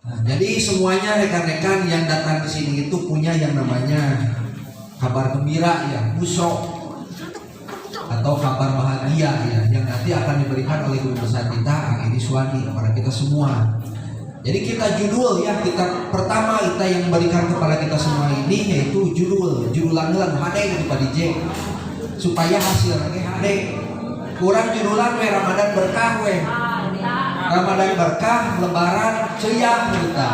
Nah, jadi semuanya rekan-rekan yang datang ke sini itu punya yang namanya kabar gembira ya, busro atau kabar bahagia ya, yang nanti akan diberikan oleh guru besar kita Edi Suwandi kepada kita semua. Jadi kita judul ya, pertama kita yang berikan kepada kita semua ini yaitu judulan hade gitu Pak DJ, supaya hasilnya hade. Kurang judulan we Ramadan berkah we. Ramadan berkah, lebaran ceuyah kita.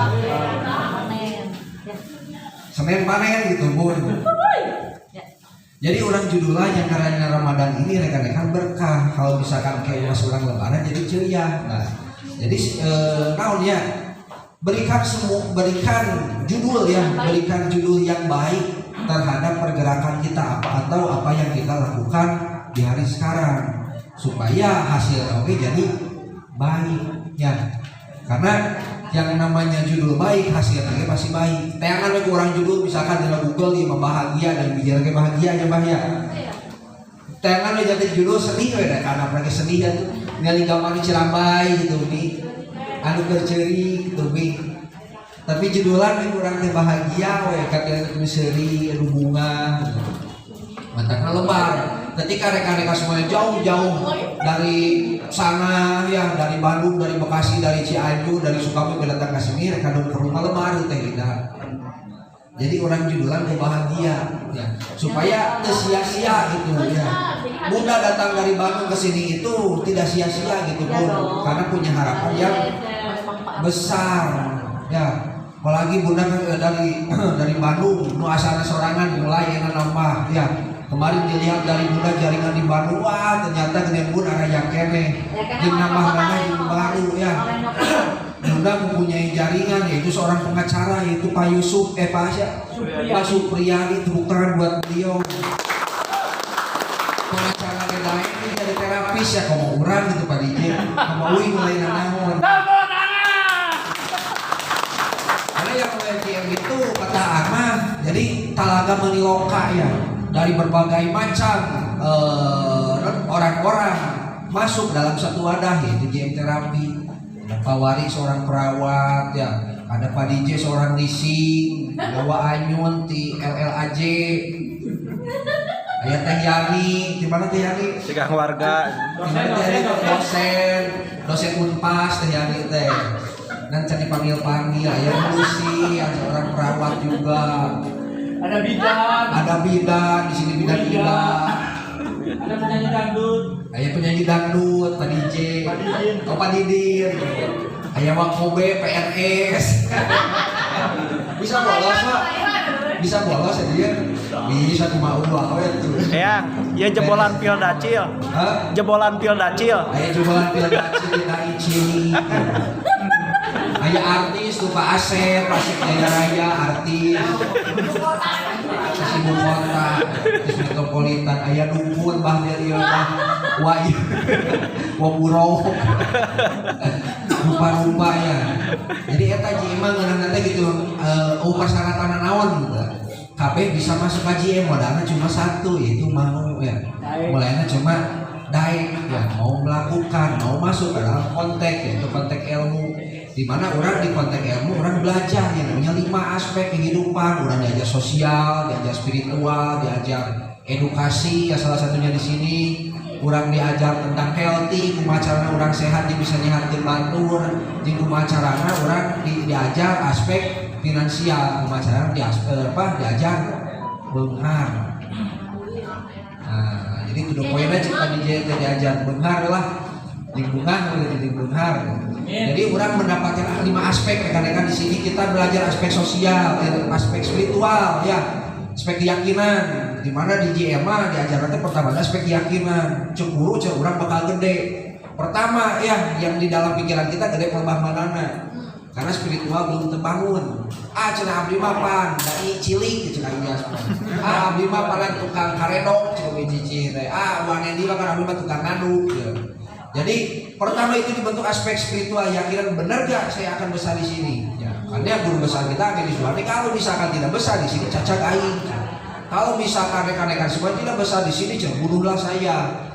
Senin panen gitu bun. Jadi orang judulnya yang karena Ramadan ini rekan-rekan berkah. Kalau misalkan kayak mas orang lebaran jadi ceuyah. Nah, jadi naon ya, berikan judul ya, berikan judul yang baik terhadap pergerakan kita atau apa yang kita lakukan di hari sekarang supaya hasilnya oke jadi baik ya. Karena yang namanya judul baik hasilnya pasti baik. Tayangan lagi orang judul misalkan di Google dia bahagia dan bicara ke bahagia aja bahaya. Tayangan lagi jadi judul sedih ya, karena lagi sedih ya tuh ngali gambar di Cirambai gitu nih, anu berceri gitu nih. Tapi judulan kurang teh bahagia we kata seri anu bunga. Mantap lebar. Ketika rekan-rekan semuanya jauh-jauh dari sana ya, dari Bandung, dari Bekasi, dari Cianjur, dari Sukabumi datang ke sini, rekan ke rumah lebar teh tidak. Jadi orang judulan bahagia ya, supaya tidak sia-sia gitu ya. Bunda datang dari Bandung ke sini itu tidak sia-sia gitu pun, karena punya harapan yang besar ya. Apalagi Bunda dari Bandung, nu asalnya sorangan mulai enak nambah ya. Kemarin dilihat dari Bunda jaringan di Bandung, wah ternyata dengan Bunda ada yang kene, yang nambah-nambah yang baru ya. Bunda mempunyai jaringan yaitu seorang pengacara yaitu Pak Yusuf, Pak Supriyadi, tepuk tangan buat beliau. Pengacara lain ini jadi terapis ya, kamu orang gitu Pak DJ, kamu mulai nanaon. Karena yang UMKM itu kata Ahmad, jadi talaga meniloka ya. Dari berbagai macam orang-orang masuk dalam satu wadah yaitu JM Terapi. Ada Pak Wari seorang perawat ya, ada Pak DJ seorang leasing, ada Wak Anyun di LLAJ, ada Teh Yani, di mana Teh Yani? Tikang warga. Di mana Teh Yani? Dosen Unpas Teh Yani teh. Dan cari panggil-panggil, ada Lucy, ada seorang perawat juga. Ada bidan di sini bidan. Ada penyanyi dangdut. Ayah penyanyi dangdut, Pak DJ, Pak Didin. Ayah Wakobe, PNS. Bisa bolos Pak? Bisa bolos ya dia? Bisa cuma uang itu. Ya jebolan pil dacil. Hah? Jebolan pil dacil. Ayah jebolan pil dacil dari Cini. Ayah artis tuh Pak Asep, Asep Jaya Raya artis. Ibu kota, artis metropolitan. Ayah dukun Bang Delio Bang Wai, Waburo, rupa-rupa ya. Jadi eta JM ngeunang nanti gitu, persyaratan naon gitu. KB bisa masuk ke JM, modalnya cuma satu yaitu mau ya. Mulainya cuma daik ya, mau melakukan, mau masuk ke dalam konteks yaitu konteks ilmu. Di mana orang di konteks ilmu orang belajar yang punya 5 aspek kehidupan. Orang diajar sosial, diajar spiritual, diajar edukasi ya salah satunya di sini. Orang diajar tentang healthy, kumacarana orang sehat dia bisa nyehatin batur. Di kumacarana orang diajar aspek finansial, kumacarana diajar beunghar. Nah, jadi itu poinnya cipta diajar beunghar lah. Lingkungan jadi beunghar. Jadi orang mendapatkan 5 aspek rekan-rekan di sini. Kita belajar aspek sosial, aspek spiritual ya, aspek keyakinan. Di mana di JMA diajarkan pertama aspek keyakinan. Cemburu orang bakal gede. Pertama ya yang di dalam pikiran kita gede pelebah manana. Karena spiritual belum terbangun. Cenah abdi mah pan, dai cilik cenah ias. Abdi mah paling tukang karedok cenah cici teh. Wanendi mah kan abdi mah tukang ngaduk. Jadi pertama itu dibentuk aspek spiritual, yakinan benar gak saya akan besar di sini. Ya, karena guru besar kita Edi Suwandi kalau misalkan tidak besar di sini cacat aing. Kalau misalkan rekan-rekan semua tidak besar di sini, bunuhlah saya.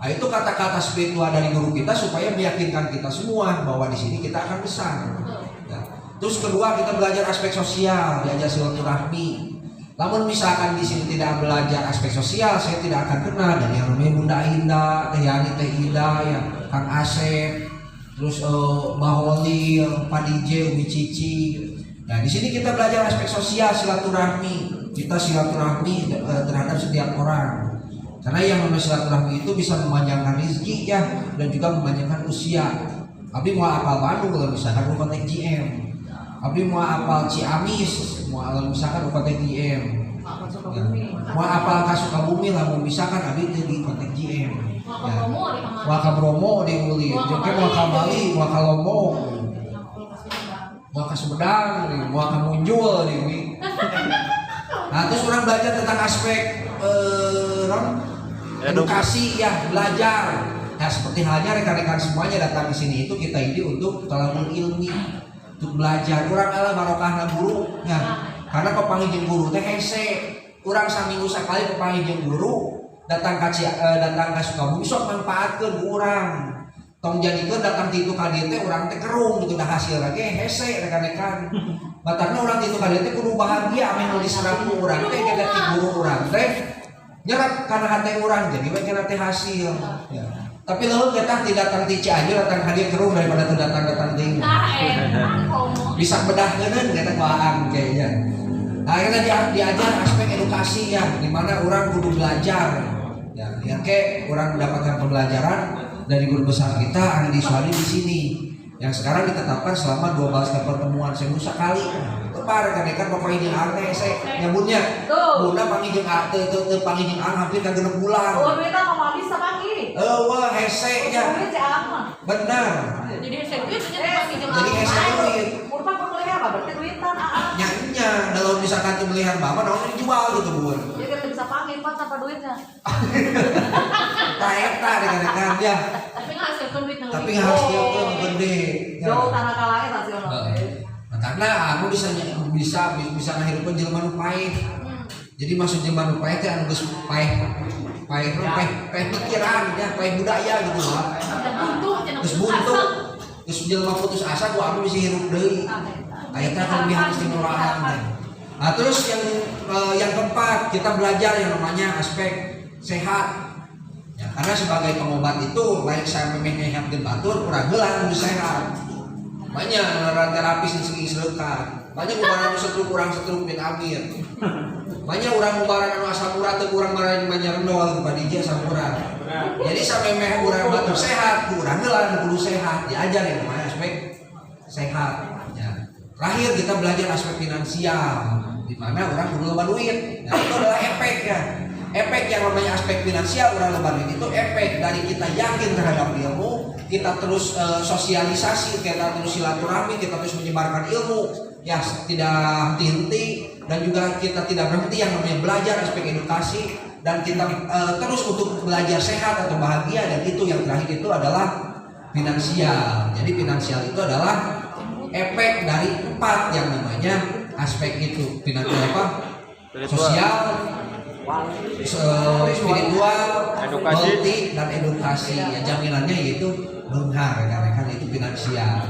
Nah, itu kata-kata spiritual dari guru kita supaya meyakinkan kita semua bahwa di sini kita akan besar. Ya. Terus kedua, kita belajar aspek sosial, diajar silaturahmi. Namun misalkan di sini tidak belajar aspek sosial, saya tidak akan kenal dari yang namanya Bunda Indah, Teh Yani, Teh Indah, ya, Kang Asep, terus Mbah Holil, Pak DJ, Umi Cici. Nah, di sini kita belajar aspek sosial, silaturahmi. Kita silaturahmi terhadap setiap orang. Karena yang namanya silaturahmi itu bisa memanjangkan rezeki ya, dan juga memanjangkan usia. Abi mau apal Bandung kalau misalkan lu kontak GM. Abi mau apal Ciamis, mau misalkan lu kontak GM. Ya. Mau apal Sukabumi lah, mau misalkan Abi di kontak GM. Ya. Mau ke Bromo di Uli, juga mau ke Bali, mau ke Lombok, mau ke Sumedang, mau ke Munjul nih. Nah, terus orang belajar tentang aspek edukasi ya, belajar. Nah, seperti halnya rekan-rekan semuanya datang di sini itu kita ini untuk talabul ilmi, untuk belajar. Urang ala barokahna guru ya. Karena pepangijing guru teh hese. Urang saminggu sakali pepangijing guru datang ka Sukabumi sok manfaatkeun urang. Tong jadikeun datang ti itu ka dieu teh urang teh kerung gitu dah hasil lagi hese rekan-rekan. Batarna urang ti itu ka dieu teh kudu bahagia ame nu diserap ku urang teh kada ti guru urang teh nyerap karena hati orang jadi bagian hati hasil ya. Tapi lo kita tidak datang ti Cianjur datang hadir kerung daripada tu datang ting bisa bedah geuneun kita baang kayaknya. Akhirnya diajar aspek edukasi ya, dimana orang kudu belajar ya, yang ke orang mendapatkan pembelajaran dari guru besar kita Andi Suwadi di sini yang sekarang ditetapkan selama 12 pertemuan seminggu sekali. Kemarin kan bapak ini aneh saya nyambutnya bunda panggil teu panggil hampir ka 6 bulan. Oh, beta mau bisa panggil. Wah hese nya. Benar. Jadi hese duit nya panggil jeung. Jadi hese duit. Urpa perkuliahan apa berarti duitan Nya kalau misalkan tuh melihat bapak naon dijual gitu bun. Jadi kan bisa panggil Pak tanpa duitnya. Eta rekan-rekan ya. Tapi ngahasilkeun duit nu. Tapi ngahasilkeun gede. Jauh tanah kalae hasilna. Karena aku bisa ngahirupkeun jelema nu paeh. Jadi maksud jelema nu paeh teh anu geus paeh pikiran ya, paeh budaya gitu lah. Geus buntu. Geus jelema putus asa ku anu bisa hirup deui. Aya teh kelebihan istimewaan teh. Nah, terus yang keempat kita belajar yang namanya aspek sehat. Ya, karena sebagai pengobat itu baik saya memenyehatkeun batur kurang geula kudu sehat. Banyak terapis yang segi serekat, banyak ubaran setruk kurang setruk bin amir, banyak orang ubaran anu asam urat teu kurang marahin banyak rendol kepada dia asam urat. Jadi sampai meh urang batur sehat, kurang geula kudu sehat, diajar yang namanya aspek sehat. Ya. Terakhir kita belajar aspek finansial, di mana orang kudu loba duit. Nah, itu adalah efek ya. Efek yang namanya aspek finansial orang loba duit itu efek dari kita yakin terhadap ilmu. Kita terus sosialisasi, kita terus silaturahmi, kita terus menyebarkan ilmu ya tidak henti-henti, dan juga kita tidak berhenti yang namanya belajar aspek edukasi, dan kita terus untuk belajar sehat atau bahagia, dan itu yang terakhir itu adalah finansial. Jadi finansial itu adalah efek dari 4 yang namanya aspek itu, finansial apa? Sosial, spiritual, multi, dan edukasi. Ya, jaminannya yaitu benar rekan-rekan itu finansial.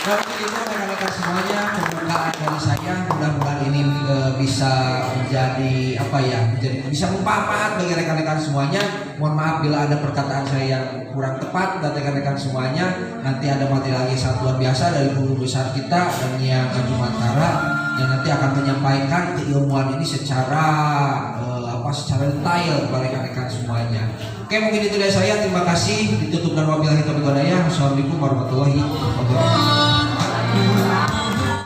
Nah, itu rekan-rekan semuanya pembukaan dari saya. Mudah-mudahan ini bisa menjadi bisa bermanfaat bagi rekan-rekan semuanya. Mohon maaf bila ada perkataan saya yang kurang tepat dan rekan-rekan semuanya. Nanti ada materi lagi satuan biasa dari guru besar kita dan yang Jumantara yang nanti akan menyampaikan keilmuan ini secara detail kepada rekan-rekan semuanya. Oke, mungkin itu dari saya. Terima kasih. Ditutup dan wabillahi taufiq wal hidayah. Wassalamualaikum warahmatullahi wabarakatuh.